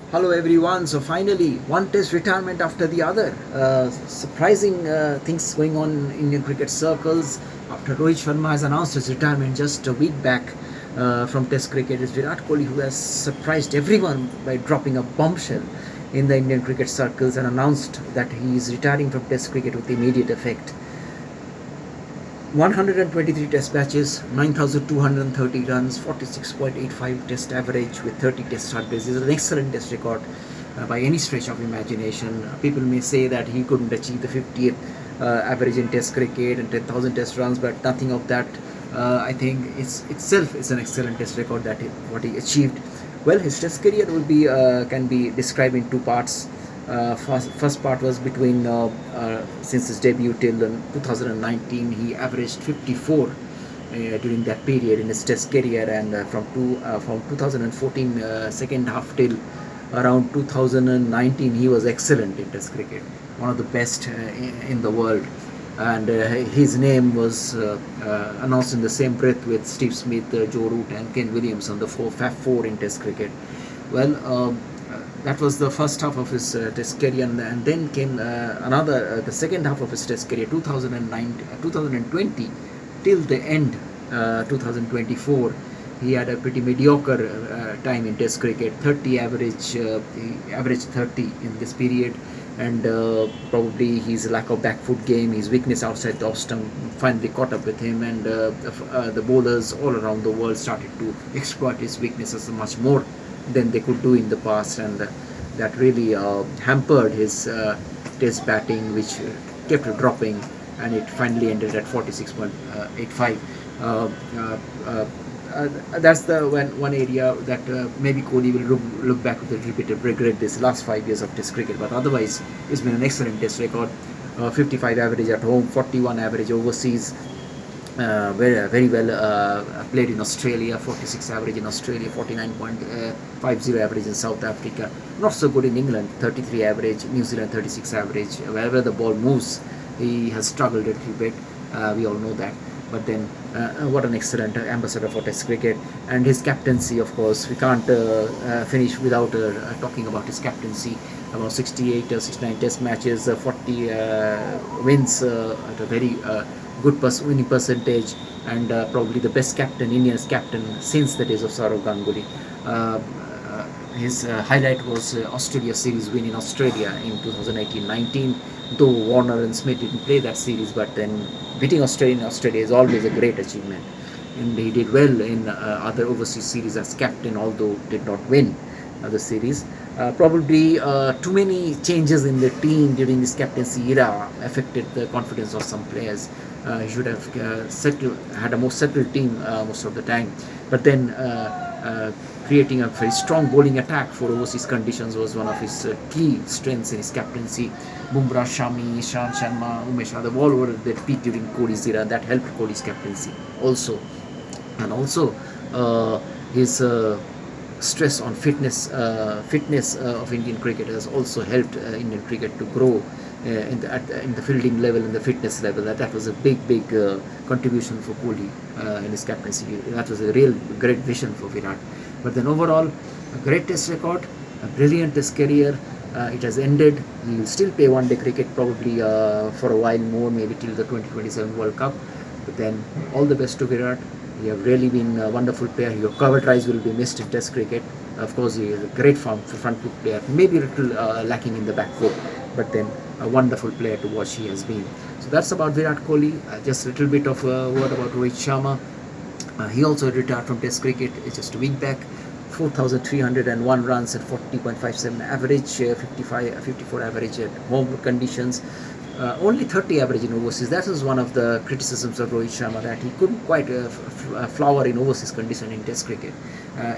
Hello everyone. So finally, one test retirement after the other. Surprising things going on in Indian cricket circles. After Rohit Sharma has announced his retirement just a week back from Test cricket, it's Virat Kohli who has surprised everyone by dropping a bombshell in the Indian cricket circles and announced that he is retiring from Test cricket with immediate effect. 123 test matches, 9,230 runs, 46.85 test average with 30 test start days. This is an excellent test record by any stretch of imagination. People may say that he couldn't achieve the 50th average in test cricket and 10,000 test runs, but nothing of that. I think itself is an excellent test record that what he achieved. Well, his test career will be can be described in two parts. First part was between since his debut till 2019, he averaged 54 during that period in his test career, and from 2014 second half till around 2019 he was excellent in test cricket, one of the best in the world. And his name was announced in the same breath with Steve Smith, Joe Root and Ken Williams on the Fab Four in test cricket. Well, that was the first half of his test career, and then came the second half of his test career, 2020 till the end, 2024. He had a pretty mediocre time in test cricket, 30 average, he averaged 30 in this period, and probably his lack of back foot game, his weakness outside the off stump finally caught up with him, and the bowlers all around the world started to exploit his weaknesses much more than they could do in the past, and that really hampered his test batting, which kept dropping, and it finally ended at 46.85. Uh, uh, uh, that's the one area that maybe Kohli will look back with a little bit of regret this last 5 years of Test cricket. But otherwise, it's been an excellent Test record. 55 average at home, 41 average overseas. Very well played in Australia, 46 average in Australia, 49.50 average in South Africa. Not so good in England, 33 average, New Zealand 36 average. Wherever the ball moves, he has struggled a little bit. We all know that. But then, what an excellent ambassador for Test cricket, and his captaincy. Of course, we can't finish without talking about his captaincy. About 68 or 69 Test matches, 40 wins at a very good winning percentage, and probably the best captain, India's captain since the days of Saurav Ganguly. Uh, his highlight was Australia series win in Australia in 2018-19. Though Warner and Smith didn't play that series, but then beating Australia in Australia is always a great achievement. And he did well in other overseas series as captain, although did not win the series. Probably too many changes in the team during his captaincy era affected the confidence of some players. He should have had a more settled team most of the time. But then creating a very strong bowling attack for overseas conditions was one of his key strengths in his captaincy. Bumrah, Shami, Ishan Sharma, Umesh Yadav, all over their peak during Kohli's era. That helped Kohli's captaincy also. And also his stress on fitness of Indian cricket has also helped Indian cricket to grow in the fielding level, in the fitness level. That was a big contribution for Kohli in his captaincy. That was a real great vision for Virat. But then overall, a great test record, a brilliant test career. It has ended. He will still play one day cricket probably for a while more, maybe till the 2027 World Cup. But then all the best to Virat. You have really been a wonderful player. Your cover tries will be missed in Test cricket. Of course, he is a great front foot player. Maybe a little lacking in the back foot, but then a wonderful player to watch he has been. So that's about Virat Kohli. Just a little bit of a word about Rohit Sharma. He also retired from Test cricket just a week back. 4,301 runs at 40.57 average, 54 average at home conditions. Only 30 average in overseas. That was one of the criticisms of Rohit Sharma, that he couldn't quite flower in overseas condition in Test cricket.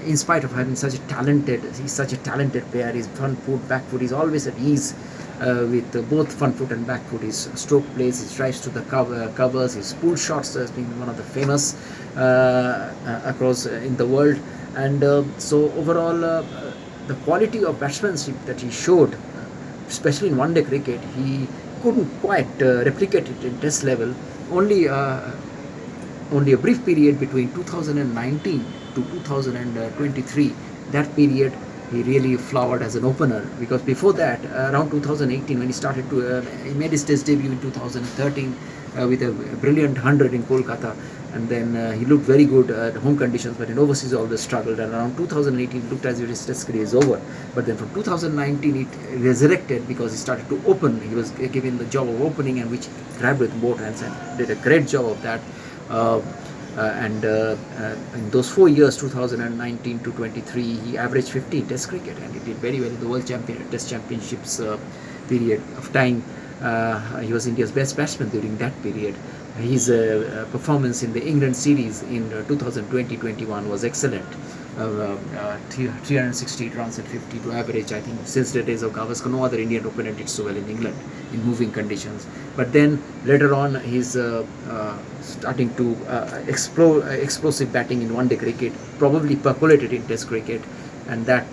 In spite of having he's such a talented player. His front foot, back foot, he's always at ease with both front foot and back foot. His stroke plays, his drives to the covers, his pull shots has been one of the famous across in the world. And so overall, the quality of batsmanship that he showed, especially in one-day cricket, he couldn't quite replicate it in test level. Only a brief period between 2019 to 2023, that period he really flowered as an opener, because before that, around 2018, when he started to, he made his test debut in 2013 with a brilliant 100 in Kolkata, and then he looked very good at home conditions, but in overseas always struggled, and around 2018 it looked as if his test career is over. But then from 2019 it resurrected, because he started to open. He was given the job of opening, and which he grabbed with both hands and did a great job of that. And in those 4 years, 2019 to 23, he averaged 50 in Test cricket, and he did very well in the World Test Championships period of time. He was India's best batsman during that period. His performance in the England series in 2020-21 was excellent. 368 runs at 52 average. I think since the days of Gavaskar, no other Indian opponent did so well in England in moving conditions. But then later on, he's starting to explore explosive batting in one-day cricket, probably percolated in Test cricket, and that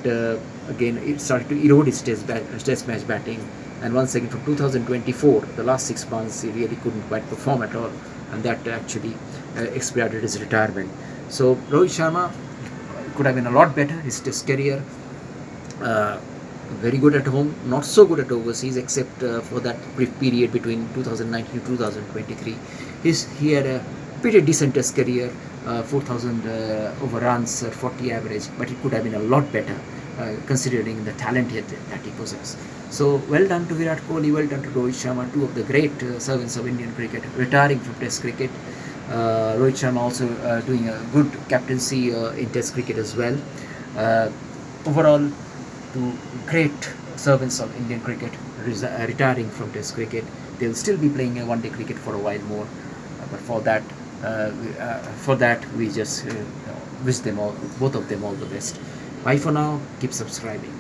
again it started to erode his test match batting. And once again from 2024, the last 6 months, he really couldn't quite perform at all, and that actually expedited his retirement. So Rohit Sharma could have been a lot better, his test career. Very good at home, not so good at overseas, except for that brief period between 2019 to 2023. He had a pretty decent test career, 4,000 over runs at 40 average, but it could have been a lot better considering the talent that he possessed. So well done to Virat Kohli, well done to Rohit Sharma, two of the great servants of Indian cricket, retiring from Test cricket. Rohit Sharma also doing a good captaincy in Test cricket as well. Overall, two great servants of Indian cricket retiring from Test cricket. They will still be playing one-day cricket for a while more, but for that we just wish them all, both of them, all the best. Bye for now. Keep subscribing.